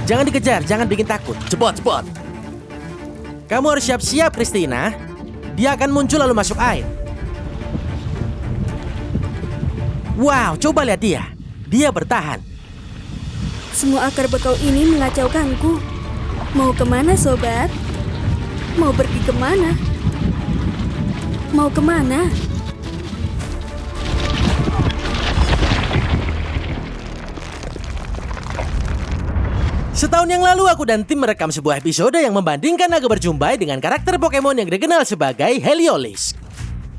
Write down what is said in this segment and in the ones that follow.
Jangan dikejar, jangan bikin takut. Cepat, cepat. Kamu harus siap-siap, Christina. Dia akan muncul lalu masuk air. Wow, coba lihat dia. Dia bertahan. Semua akar bakau ini mengacaukanku. Mau kemana, sobat? Mau pergi kemana? Mau kemana? Setahun yang lalu aku dan tim merekam sebuah episode yang membandingkan naga berjumbai dengan karakter Pokemon yang dikenal sebagai Heliolisk.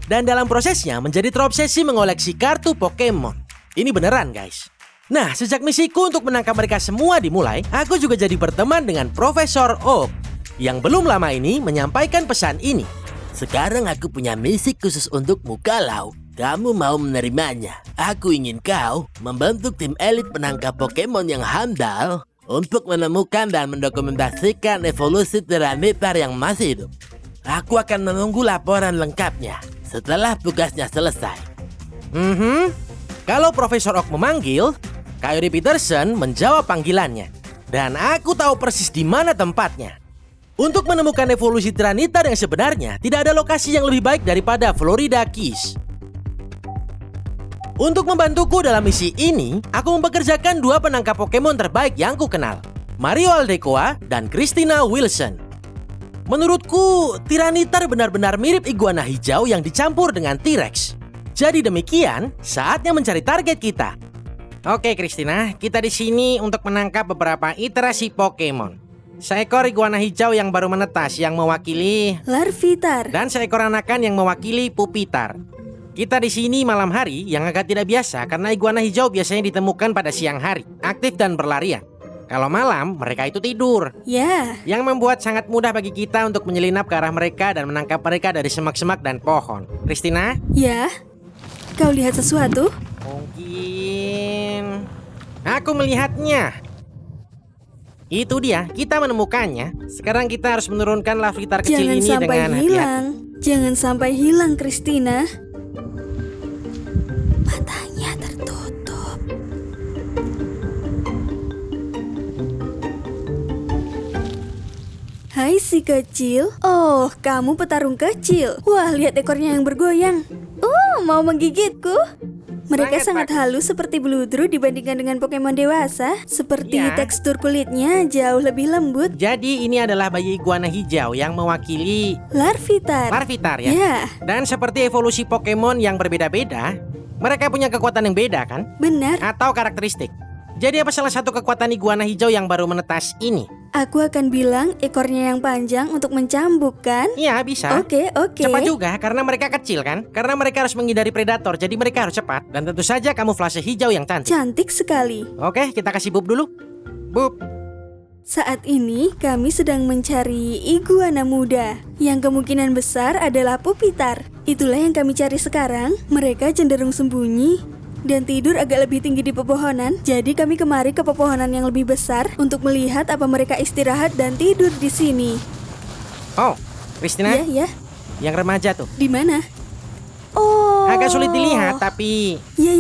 Dan dalam prosesnya menjadi terobsesi mengoleksi kartu Pokemon. Ini beneran guys. Nah, sejak misiku untuk menangkap mereka semua dimulai, aku juga jadi berteman dengan Profesor Oak yang belum lama ini menyampaikan pesan ini. Sekarang aku punya misi khusus untukmu kalau kamu mau menerimanya. Aku ingin kau membentuk tim elit penangkap Pokemon yang handal untuk menemukan dan mendokumentasikan evolusi Tyranitar yang masih hidup. Aku akan menunggu laporan lengkapnya setelah tugasnya selesai. Kalau Profesor Oak memanggil, Coyote Peterson menjawab panggilannya. Dan aku tahu persis di mana tempatnya. Untuk menemukan evolusi Tyranitar yang sebenarnya, tidak ada lokasi yang lebih baik daripada Florida Keys. Untuk membantuku dalam misi ini, aku mempekerjakan dua penangkap Pokemon terbaik yang ku kenal, Mario Aldecoa dan Christina Wilson. Menurutku, Tyranitar benar-benar mirip iguana hijau yang dicampur dengan T-Rex. Jadi demikian, saatnya mencari target kita. Oke, Christina, kita di sini untuk menangkap beberapa iterasi Pokemon. Seekor iguana hijau yang baru menetas yang mewakili Larvitar. dan seekor anakan yang mewakili Pupitar. Kita di sini malam hari yang agak tidak biasa karena iguana hijau biasanya ditemukan pada siang hari, aktif dan berlarian. Kalau malam, mereka itu tidur. Ya, Yang membuat sangat mudah bagi kita untuk menyelinap ke arah mereka dan menangkap mereka dari semak-semak dan pohon. Christina? ya. Kau lihat sesuatu? Mungkin... Aku melihatnya. Itu dia, kita menemukannya. Sekarang kita harus menurunkan Larvitar kecil Jangan ini sampai dengan hati-hati. hilang. Jangan sampai hilang, Christina. Matanya tertutup. Hai si kecil. Oh, kamu petarung kecil. Wah, lihat ekornya yang bergoyang. Mau menggigitku? Mereka sangat halus seperti Bludru dibandingkan dengan Pokemon dewasa. Seperti Ya. tekstur kulitnya jauh lebih lembut. Jadi ini adalah bayi iguana hijau yang mewakili Larvitar. Larvitar ya. Ya, Dan seperti evolusi Pokemon yang berbeda-beda, mereka punya kekuatan yang beda kan? benar. Atau karakteristik. Jadi apa salah satu kekuatan iguana hijau yang baru menetas ini? Aku akan bilang ekornya yang panjang untuk mencambuk, kan? Iya bisa. Oke. Cepat juga karena mereka kecil kan? Karena mereka harus menghindari predator, jadi mereka harus cepat. Dan tentu saja kamuflase hijau yang cantik. Cantik sekali. Oke, kita kasih Boop dulu. Boop. Saat ini kami sedang mencari iguana muda yang kemungkinan besar adalah Pupitar. Itulah yang kami cari sekarang. Mereka cenderung sembunyi dan tidur agak lebih tinggi di pepohonan. Jadi kami kemari ke pepohonan yang lebih besar untuk melihat apa mereka istirahat dan tidur di sini. Oh, Christina, Ya. yang remaja tuh. Di mana? Oh. Agak sulit dilihat, tapi Ya.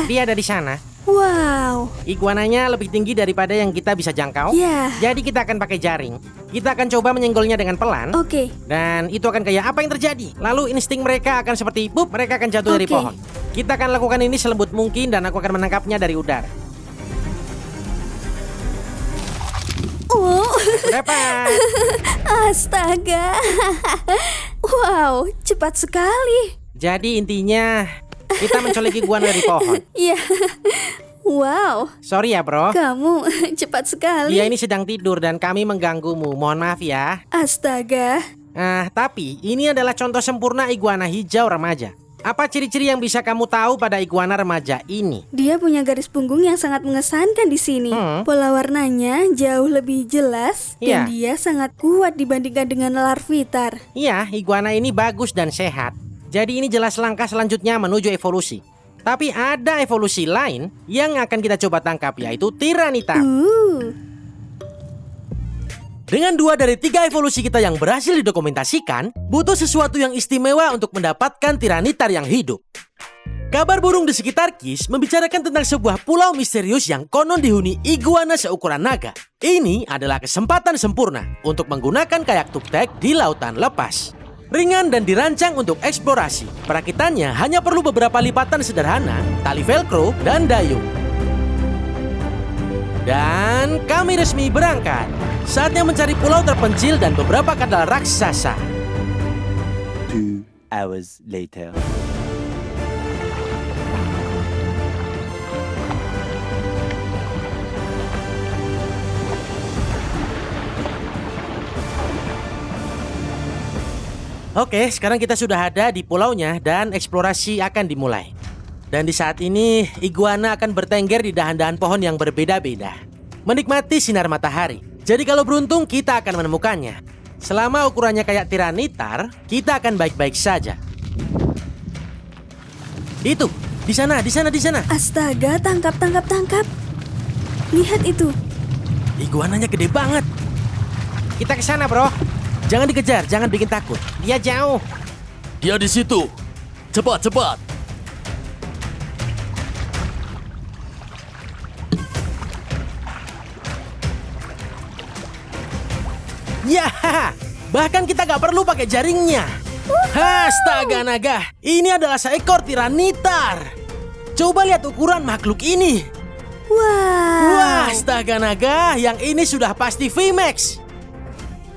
dia ada di sana. Wow. Iguananya lebih tinggi daripada yang kita bisa jangkau. Ya. Jadi kita akan pakai jaring. Kita akan coba menyenggolnya dengan pelan. Oke. Dan itu akan kayak apa yang terjadi. Lalu insting mereka akan seperti boop, mereka akan jatuh dari Oke. pohon. Kita akan lakukan ini selembut mungkin dan aku akan menangkapnya dari udara. Oh. Dapat. Astaga. Wow, cepat sekali. Jadi intinya kita menculik iguana dari pohon. Ya. Wow, Sorry ya bro. kamu cepat sekali. Dia ini sedang tidur dan kami mengganggumu. Mohon maaf ya. Astaga. Tapi ini adalah contoh sempurna iguana hijau remaja. Apa ciri-ciri yang bisa kamu tahu pada iguana remaja ini? Dia punya garis punggung yang sangat mengesankan di sini. Pola warnanya jauh lebih jelas Iya. dan dia sangat kuat dibandingkan dengan Larvitar. Iya, iguana ini bagus dan sehat. Jadi ini jelas langkah selanjutnya menuju evolusi. Tapi ada evolusi lain yang akan kita coba tangkap, yaitu Tyranitar. Dengan 2 dari 3 evolusi kita yang berhasil didokumentasikan, butuh sesuatu yang istimewa untuk mendapatkan Tyranitar yang hidup. Kabar burung di sekitar Kish membicarakan tentang sebuah pulau misterius yang konon dihuni iguana seukuran naga. Ini adalah kesempatan sempurna untuk menggunakan kayak tuk-tek di lautan lepas. Ringan dan dirancang untuk eksplorasi. Perakitannya hanya perlu beberapa lipatan sederhana, tali velcro, dan dayung. Dan kami resmi berangkat. Saatnya mencari pulau terpencil dan beberapa kadal raksasa. 2 hours later. Oke, sekarang kita sudah ada di pulaunya dan eksplorasi akan dimulai. Dan di saat ini, iguana akan bertengger di dahan-dahan pohon yang berbeda-beda. Menikmati sinar matahari. Jadi kalau beruntung, kita akan menemukannya. Selama ukurannya kayak tiranitar, kita akan baik-baik saja. Itu, di sana. Astaga, tangkap. Lihat itu. Iguananya gede banget. Kita ke sana, bro. Jangan dikejar, jangan bikin takut. Dia jauh. Dia di situ. Cepat. Ya, bahkan kita gak perlu pakai jaringnya. Astaga naga, ini adalah seekor tiranitar. Coba lihat ukuran makhluk ini. Wah, astaga naga, yang ini sudah pasti VMAX.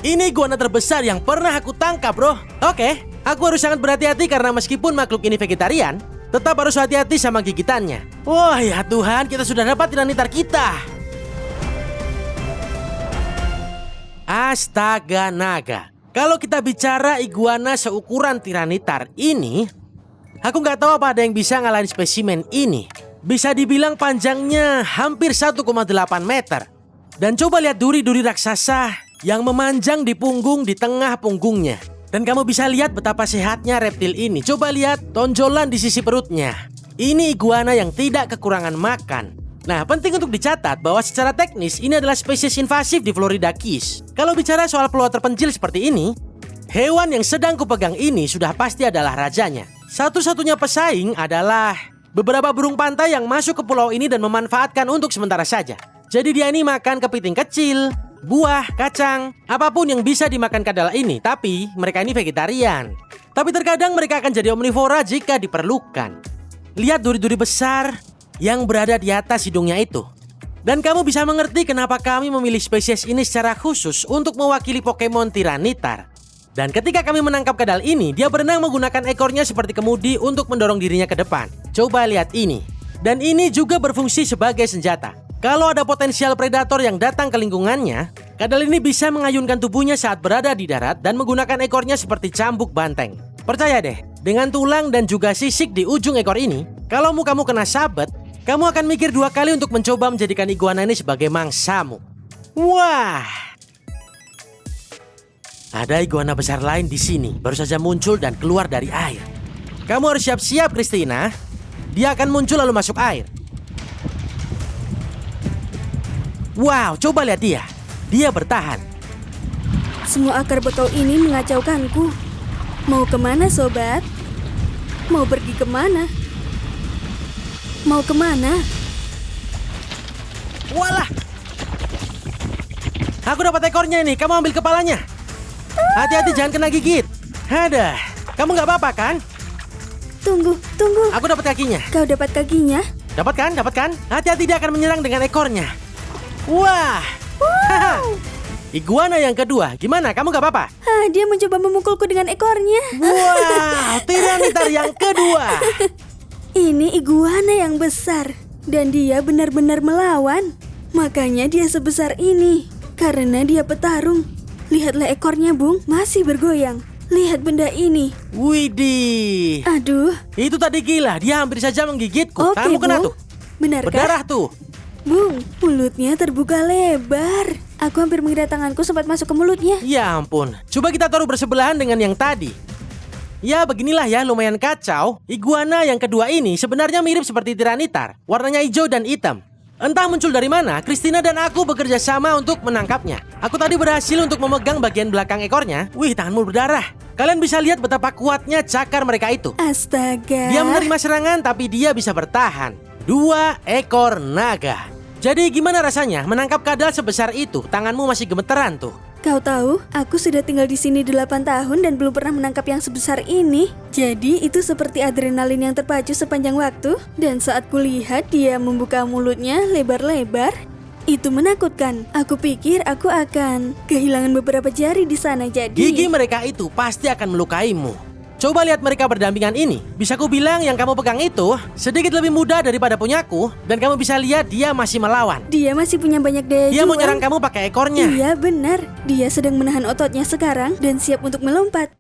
Ini iguana terbesar yang pernah aku tangkap, bro. Oke, aku harus sangat berhati-hati karena meskipun makhluk ini vegetarian, tetap harus hati-hati sama gigitannya. Wah, ya Tuhan, kita sudah dapat tiranitar kita. Astaga naga. Kalau kita bicara iguana seukuran tiranitar ini, aku nggak tahu apa ada yang bisa ngalahin spesimen ini. Bisa dibilang panjangnya hampir 1,8 meter. Dan coba lihat duri-duri raksasa yang memanjang di punggung di tengah punggungnya. Dan kamu bisa lihat betapa sehatnya reptil ini. Coba lihat tonjolan di sisi perutnya. Ini iguana yang tidak kekurangan makan. Nah, penting untuk dicatat bahwa secara teknis ini adalah spesies invasif di Florida Keys. Kalau bicara soal pulau terpencil seperti ini, hewan yang sedang kupegang ini sudah pasti adalah rajanya. Satu-satunya pesaing adalah beberapa burung pantai yang masuk ke pulau ini dan memanfaatkan untuk sementara saja. Jadi dia ini makan kepiting kecil, buah, kacang, apapun yang bisa dimakan kadal ini. Tapi mereka ini vegetarian. Tapi terkadang mereka akan jadi omnivora jika diperlukan. Lihat duri-duri besar yang berada di atas hidungnya itu. Dan kamu bisa mengerti kenapa kami memilih spesies ini secara khusus untuk mewakili Pokemon tiranitar. Dan ketika kami menangkap kadal ini, dia berenang menggunakan ekornya seperti kemudi untuk mendorong dirinya ke depan. Coba lihat ini. Dan ini juga berfungsi sebagai senjata. Kalau ada potensial predator yang datang ke lingkungannya, kadal ini bisa mengayunkan tubuhnya saat berada di darat dan menggunakan ekornya seperti cambuk banteng. Percaya deh, dengan tulang dan juga sisik di ujung ekor ini, kalau mukamu kena sabet, kamu akan mikir 2 kali untuk mencoba menjadikan iguana ini sebagai mangsamu. Wah! Ada iguana besar lain di sini, baru saja muncul dan keluar dari air. Kamu harus siap-siap, Christina. Dia akan muncul lalu masuk air. Wow, coba lihat dia. Dia bertahan. Semua akar bekau ini mengacaukanku. Mau kemana, sobat? Mau pergi kemana? Mau kemana? Walah! Aku dapat ekornya ini, kamu ambil kepalanya. Hati-hati jangan kena gigit. Ada, kamu nggak apa-apa kan? Tunggu. Aku dapat kakinya. Kau dapat kakinya? Dapat kan? Hati-hati dia akan menyerang dengan ekornya. Wah! Iguana yang kedua, gimana? Kamu nggak apa-apa? Dia mencoba memukulku dengan ekornya. Wow, tiranitar yang kedua. Ini iguana yang besar. Dan dia benar-benar melawan. Makanya dia sebesar ini. Karena dia petarung. Lihatlah ekornya, Bung, masih bergoyang. Lihat benda ini. Widih. Aduh. Itu tadi gila, dia hampir saja menggigitku. Oke, Tanganmu kena Bung. tuh. Benarkah? Berdarah tuh. Bung, mulutnya terbuka lebar. Aku hampir mengira tanganku sempat masuk ke mulutnya. Ya ampun, coba kita taruh bersebelahan dengan yang tadi. Ya beginilah ya, lumayan kacau. Iguana yang kedua ini sebenarnya mirip seperti tiranitar. Warnanya hijau dan hitam. Entah muncul dari mana, Christina dan aku bekerja sama untuk menangkapnya. Aku tadi berhasil untuk memegang bagian belakang ekornya. Wih, tanganmu berdarah. Kalian bisa lihat betapa kuatnya cakar mereka itu. Astaga. Dia menerima serangan tapi dia bisa bertahan. 2 ekor naga. Jadi gimana rasanya menangkap kadal sebesar itu? Tanganmu masih gemeteran tuh. Kau tahu, aku sudah tinggal di sini 8 tahun dan belum pernah menangkap yang sebesar ini. Jadi itu seperti adrenalin yang terpacu sepanjang waktu. Dan saat kulihat dia membuka mulutnya lebar-lebar, itu menakutkan. Aku pikir aku akan kehilangan beberapa jari di sana jadi. Gigi mereka itu pasti akan melukaimu. Coba lihat mereka berdampingan ini. Bisa ku bilang yang kamu pegang itu sedikit lebih mudah daripada punyaku. Dan kamu bisa lihat dia masih melawan. Dia masih punya banyak daya Dia mau juang. nyerang kamu pakai ekornya. Iya benar. Dia sedang menahan ototnya sekarang dan siap untuk melompat.